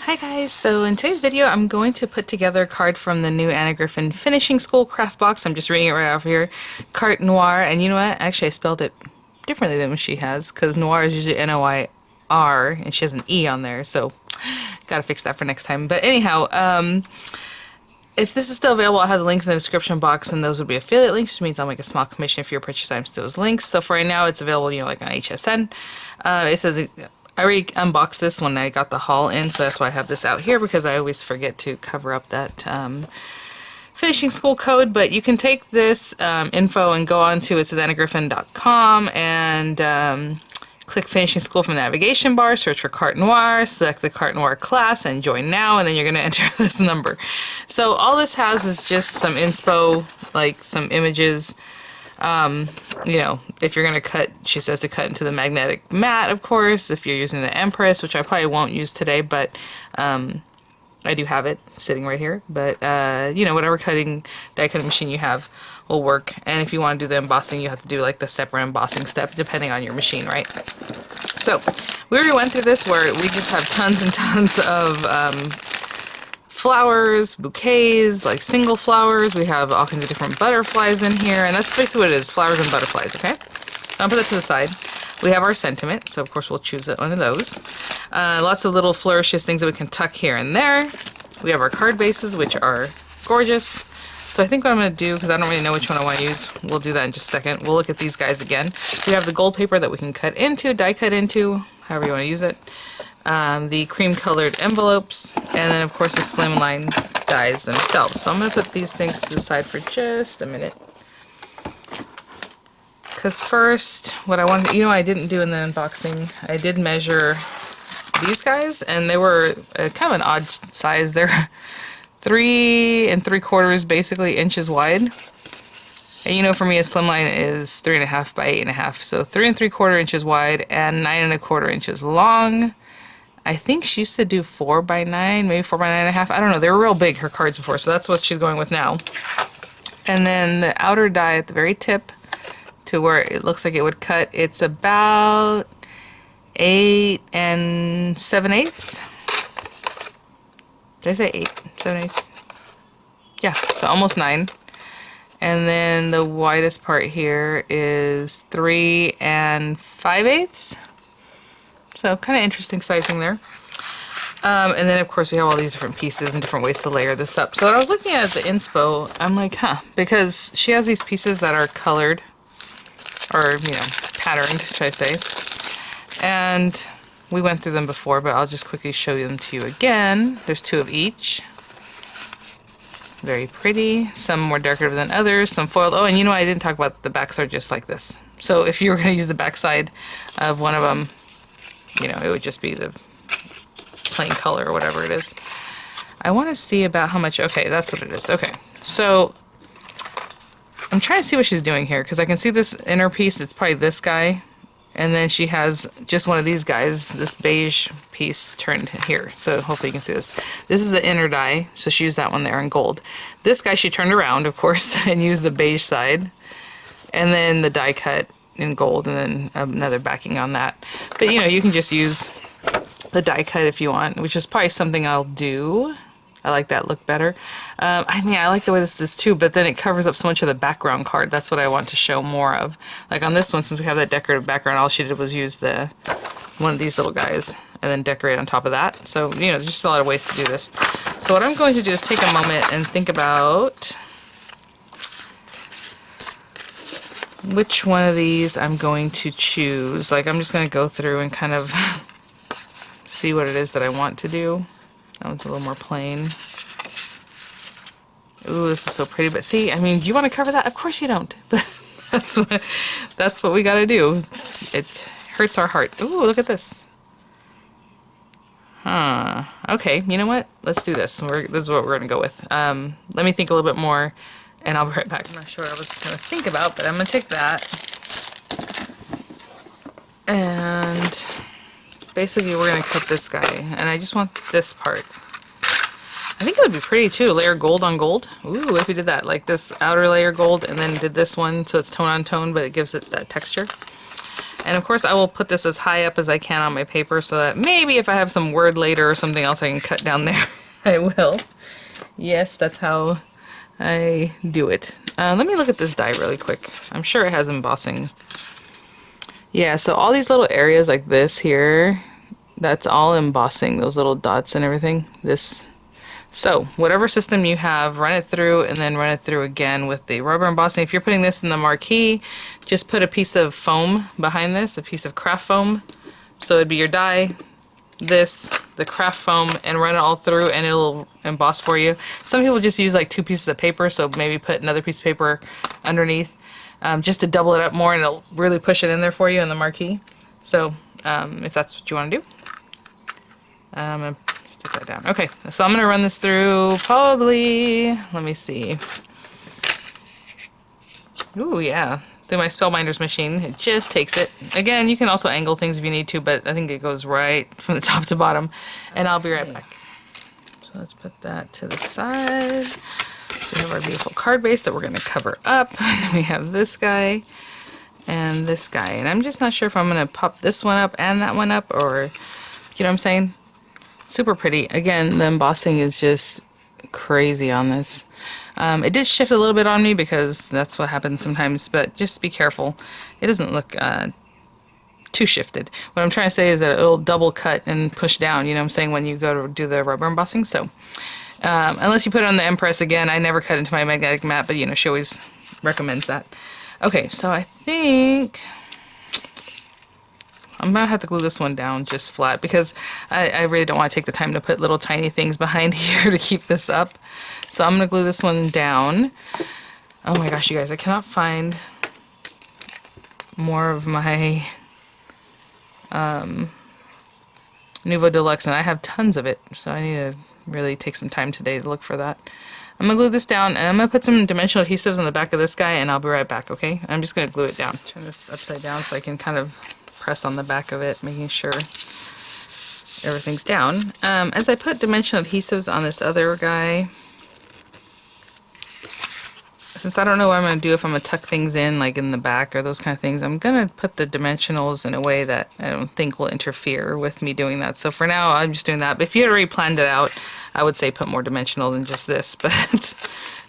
Hi guys, so in today's video I'm going to put together a card from the new Anna Griffin Finishing School craft box. I'm just reading it right off here. Carte Noire, and you know what? Actually I spelled it differently than what she has, because Noire is usually N-O-I-R, and she has an E on there, so gotta fix that for next time. But anyhow, if this is still available, I'll have the links in the description box, and those would be affiliate links, which means I'll make a small commission if you purchase items to those links. So for right now, it's available, like on HSN. It says I already unboxed this when I got the haul in, so that's why I have this out here, because I always forget to cover up that finishing school code. But you can take this info and go on to, it says annagriffin.com, and click Finishing School from the navigation bar, search for Carte Noire, select the Carte Noire class, and join now, and then you're going to enter this number. So all this has is just some inspo, like some images. If you're going to cut, she says to cut into the magnetic mat, of course, if you're using the Empress, which I probably won't use today, but I do have it sitting right here. But, whatever die cutting machine you have will work. And if you want to do the embossing, you have to do like the separate embossing step, depending on your machine, right? So, we already went through this where we just have tons and tons of flowers, bouquets, like single flowers. We have all kinds of different butterflies in here, and that's basically what it is, flowers and butterflies, okay? I'll put that to the side. We have our sentiment, so of course we'll choose one of those. Lots of little flourishes, things that we can tuck here and there. We have our card bases, which are gorgeous. So I think what I'm going to do, because I don't really know which one I want to use, we'll do that in just a second. We'll look at these guys again. We have the gold paper that we can cut into, die cut into, however you want to use it. The cream colored envelopes, and then of course the Slimline dies themselves. So I'm going to put these things to the side for just a minute. Because first, what I wanted, I didn't do in the unboxing, I did measure these guys, and they were kind of an odd size. They're 3 3/4 basically inches wide. And for me a Slimline is 3.5 by 8.5, so 3 3/4 inches wide and 9 1/4 inches long. I think she used to do 4 by 9, maybe 4 by 9.5. I don't know. They were real big, her cards before, so that's what she's going with now. And then the outer die at the very tip to where it looks like it would cut, it's about 8 7/8. Did I say 8 7/8? Yeah, so almost 9. And then the widest part here is 3 5/8. So kind of interesting sizing there. And then of course we have all these different pieces and different ways to layer this up. So when I was looking at the inspo, I'm like, because she has these pieces that are colored, or, patterned, should I say. And we went through them before, but I'll just quickly show them to you again. There's 2 of each. Very pretty. Some more decorative than others, some foiled. Oh, and I didn't talk about the backs are just like this. So if you were going to use the back side of one of them, it would just be the plain color or whatever it is. I want to see about how much. Okay, that's what it is. Okay, so I'm trying to see what she's doing here, because I can see this inner piece. It's probably this guy. And then she has just one of these guys, this beige piece turned here. So hopefully you can see this. This is the inner die, so she used that one there in gold. This guy she turned around, of course, and used the beige side. And then the die cut in gold, and then another backing on that. But you can just use the die cut if you want, which is probably something I'll do. I like that look better. I like the way this is too, but then it covers up so much of the background card. That's what I want to show more of. Like on this one, since we have that decorative background, all she did was use one of these little guys and then decorate on top of that. So, there's just a lot of ways to do this. So what I'm going to do is take a moment and think about which one of these I'm going to choose. Like, I'm just going to go through and kind of see what it is that I want to do. That one's a little more plain. Ooh, this is so pretty. But see, do you want to cover that? Of course you don't. But that's what we got to do. It hurts our heart. Ooh, look at this. Okay, you know what? Let's do this. This is what we're going to go with. Let me think a little bit more, and I'll be right back. I'm not sure what I was going to think about, but I'm going to take that. And basically we're going to cut this guy, and I just want this part. I think it would be pretty too, layer gold on gold. Ooh, if we did that, like this outer layer gold, and then did this one so it's tone on tone, but it gives it that texture. And of course I will put this as high up as I can on my paper so that maybe if I have some word later or something else I can cut down there, I will. Yes, that's how I do it. Let me look at this die really quick. I'm sure it has embossing. Yeah, so all these little areas like this here, that's all embossing, those little dots and everything. So whatever system you have, run it through and then run it through again with the rubber embossing. If you're putting this in the marquee, just put a piece of foam behind this, a piece of craft foam. So it'd be your die, this, the craft foam, and run it all through and it'll emboss for you. Some people just use like 2 pieces of paper, so maybe put another piece of paper underneath just to double it up more, and it'll really push it in there for you in the marquee. So if that's what you want to do. I'm going to stick that down. Okay, so I'm going to run this through probably, let me see. Ooh, yeah. Through my Spellbinder's machine. It just takes it. Again, you can also angle things if you need to, but I think it goes right from the top to bottom. And I'll be right back. So let's put that to the side. So we have our beautiful card base that we're going to cover up. And then we have this guy and this guy. And I'm just not sure if I'm going to pop this one up and that one up, or, you know what I'm saying? Super pretty. Again, the embossing is just crazy on this. It did shift a little bit on me because that's what happens sometimes, but just be careful. It doesn't look too shifted. What I'm trying to say is that it'll double cut and push down, you know what I'm saying, when you go to do the rubber embossing. So unless you put it on the Empress, again, I never cut into my magnetic mat, but you know, she always recommends that. Okay, so I think I'm gonna have to glue this one down just flat because I really don't want to take the time to put little tiny things behind here to keep this up. So I'm gonna glue this one down. Oh my gosh, you guys, I cannot find more of my Nuvo Deluxe, and I have tons of it, so I need to really take some time today to look for that. I'm gonna glue this down, and I'm gonna put some dimensional adhesives on the back of this guy, and I'll be right back, okay? I'm just gonna glue it down. Turn this upside down so I can kind of press on the back of it, making sure everything's down. As I put dimensional adhesives on this other guy, since I don't know what I'm going to do, if I'm going to tuck things in like in the back or those kind of things, I'm going to put the dimensionals in a way that I don't think will interfere with me doing that. So for now, I'm just doing that. But if you had already planned it out, I would say put more dimensional than just this. But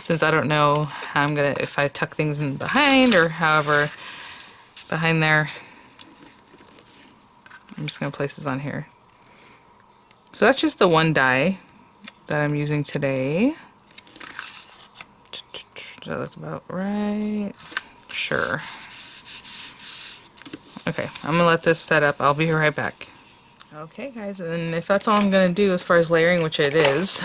since I don't know how I'm going to, if I tuck things in behind or however behind there, I'm just going to place this on here. So that's just the one die that I'm using today. Does that look about right? Sure. Okay, I'm going to let this set up. I'll be right back. Okay, guys, and if that's all I'm going to do as far as layering, which it is,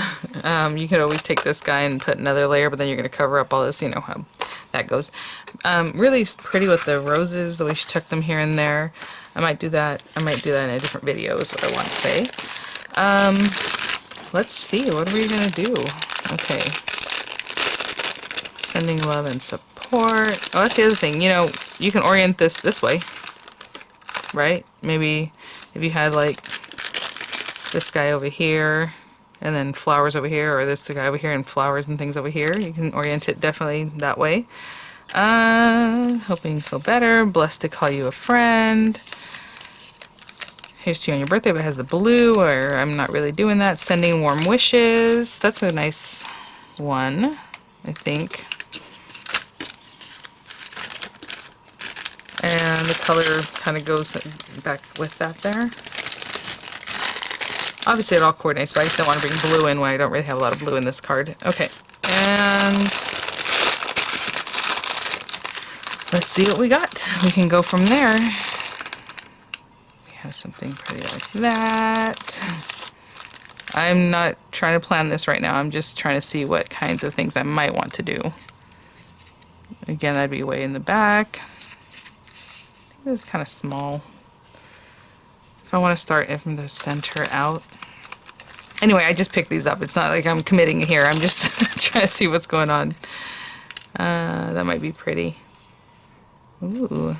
you could always take this guy and put another layer, but then you're going to cover up all this, you know how that goes. Really pretty with the roses, the way she tucked them here and there. I might do that. I might do that in a different video is what I want to say. Let's see. What are we going to do? Okay. Sending love and support. Oh, that's the other thing. You know, you can orient this way. Right? Maybe if you had like this guy over here and then flowers over here, or this guy over here and flowers and things over here, you can orient it definitely that way. Hoping you feel better. Blessed to call you a friend. Here's to you on your birthday, but it has the blue, or I'm not really doing that. Sending warm wishes. That's a nice one, I think. And the color kind of goes back with that there. Obviously it all coordinates, but I just don't want to bring blue in when I don't really have a lot of blue in this card. Okay, and let's see what we got. We can go from there. We have something pretty like that. I'm not trying to plan this right now. I'm just trying to see what kinds of things I might want to do. Again, that'd be way in the back. It's kind of small. If I want to start it from the center out. Anyway, I just picked these up. It's not like I'm committing here. I'm just trying to see what's going on. That might be pretty. Ooh.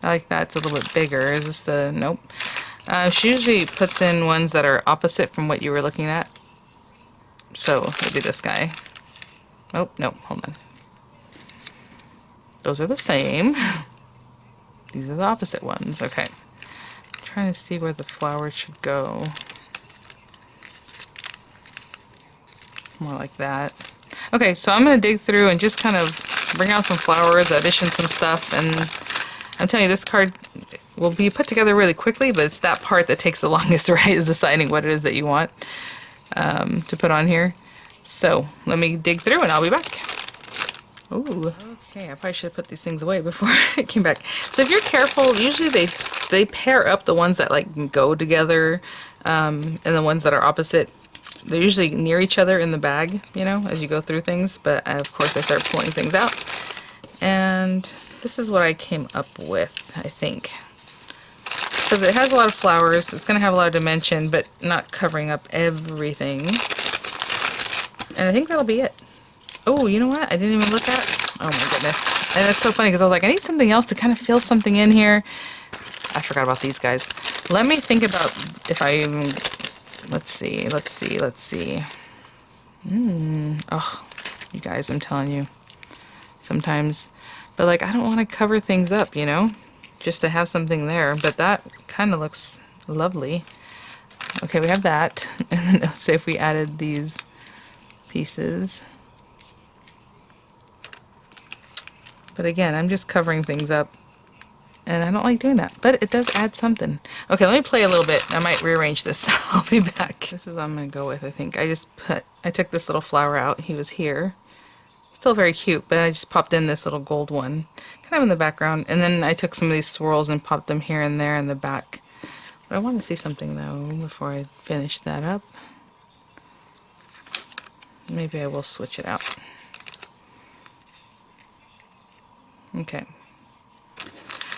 I like that. It's a little bit bigger. Is this the... Nope. She usually puts in ones that are opposite from what you were looking at. So, maybe this guy. Oh, no. Hold on. Those are the same. These are the opposite ones. Okay. I'm trying to see where the flower should go. More like that. Okay, so I'm going to dig through and just kind of bring out some flowers, addition some stuff, and I'm telling you, this card will be put together really quickly, but it's that part that takes the longest, right, is deciding what it is that you want to put on here. So let me dig through and I'll be back. Ooh. Okay, I probably should have put these things away before I came back. So if you're careful, usually they pair up the ones that like go together and the ones that are opposite. They're usually near each other in the bag, you know, as you go through things. But of course I start pulling things out. And this is what I came up with, I think. Because it has a lot of flowers, it's going to have a lot of dimension, but not covering up everything. And I think that'll be it. Oh, you know what? I didn't even look at. Oh my goodness. And it's so funny because I was like, I need something else to kind of fill something in here. I forgot about these guys. Let me think about if I even... Let's see. Oh, you guys, I'm telling you. Sometimes. But like, I don't want to cover things up, you know? Just to have something there. But that kind of looks lovely. Okay, we have that. And then let's say if we added these pieces. But again, I'm just covering things up. And I don't like doing that. But it does add something. Okay, let me play a little bit. I might rearrange this. I'll be back. This is what I'm going to go with, I think. I took this little flower out. He was here. Still very cute, but I just popped in this little gold one. Kind of in the background. And then I took some of these swirls and popped them here and there in the back. But I want to see something, though, before I finish that up. Maybe I will switch it out. Okay.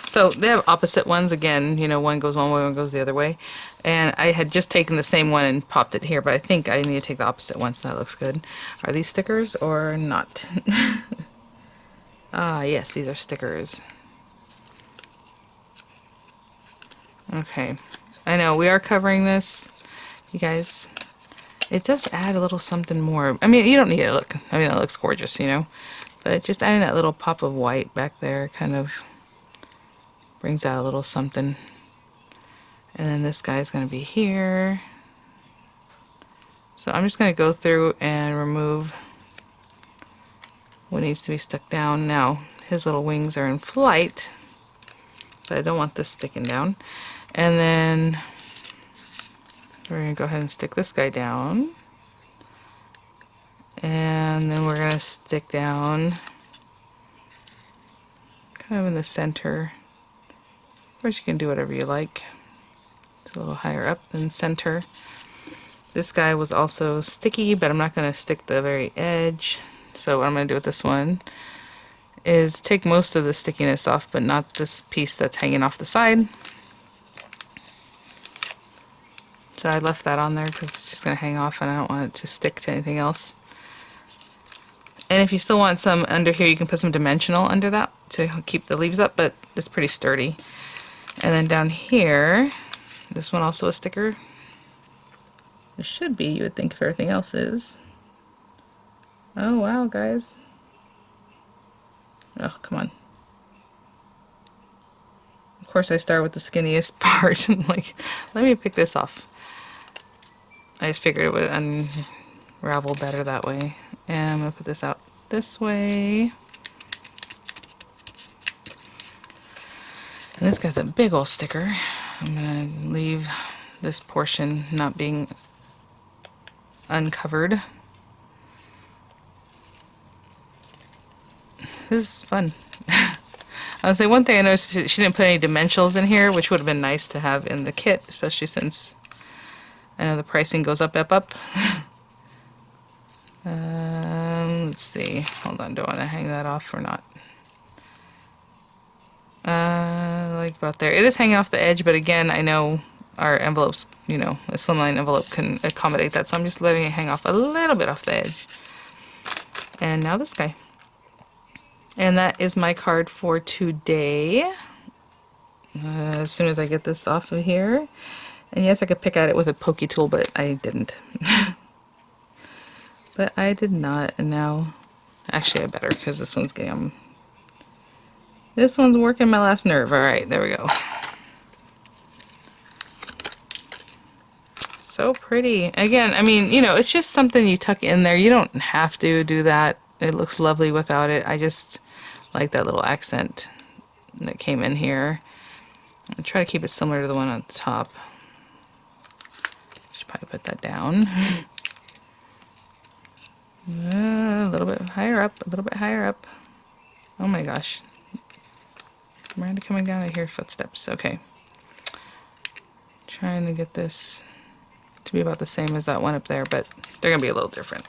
So they have opposite ones again, you know, one goes one way, one goes the other way. And I had just taken the same one and popped it here, but I think I need to take the opposite one, so that looks good. Are these stickers or not? Ah, yes, these are stickers. Okay. I know, we are covering this, you guys. It does add a little something more. I mean, you don't need it. Look, I mean, that looks gorgeous, you know. But just adding that little pop of white back there kind of brings out a little something. And then this guy's going to be here. So I'm just going to go through and remove what needs to be stuck down. Now, his little wings are in flight, but I don't want this sticking down. And then we're going to go ahead and stick this guy down. And then we're going to stick down kind of in the center. Of course, you can do whatever you like. It's a little higher up than center. This guy was also sticky, but I'm not going to stick the very edge. So what I'm going to do with this one is take most of the stickiness off, but not this piece that's hanging off the side. So I left that on there because it's just going to hang off and I don't want it to stick to anything else. And if you still want some under here, you can put some dimensional under that to keep the leaves up, but it's pretty sturdy. And then down here, this one also a sticker. It should be, you would think, if everything else is. Oh wow, guys. Oh, come on. Of course I start with the skinniest part. I'm like, let me pick this off. I just figured it would unravel better that way. And I'm going to put this out this way. And this guy's a big old sticker. I'm going to leave this portion not being uncovered. This is fun. I would say one thing I noticed, she didn't put any dimensionals in here, which would have been nice to have in the kit, especially since I know the pricing goes up. Let's see. Hold on, do I want to hang that off or not? Like about there. It is hanging off the edge, but again, I know our envelopes, you know, a slimline envelope can accommodate that, so I'm just letting it hang off a little bit off the edge. And now this guy. And that is my card for today. As soon as I get this off of here. And yes, I could pick at it with a pokey tool, but I didn't. But I did not, and now... Actually, I better, because this one's getting... This one's working my last nerve. All right, there we go. So pretty. Again, I mean, you know, it's just something you tuck in there. You don't have to do that. It looks lovely without it. I just like that little accent that came in here. I'll try to keep it similar to the one at the top. Should probably put that down. A little bit higher up, a little bit higher up. Oh my gosh. Miranda coming down, I hear footsteps. Okay. Trying to get this to be about the same as that one up there, but they're gonna be a little different.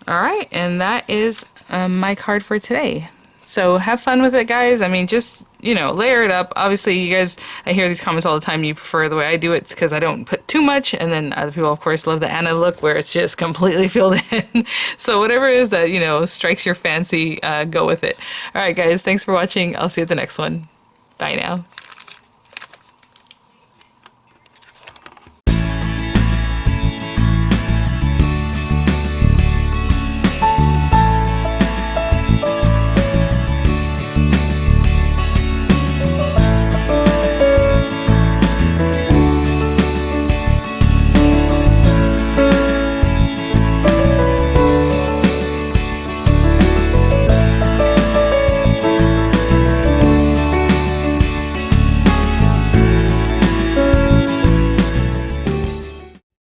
All right, and that is my card for today. So have fun with it, guys. I mean, just, you know, layer it up. Obviously, you guys, I hear these comments all the time, you prefer the way I do it because I don't put too much, and then other people, of course, love the Anna look where it's just completely filled in. So whatever it is that, you know, strikes your fancy, go with it. All right, guys, thanks for watching. I'll see you at the next one. Bye now.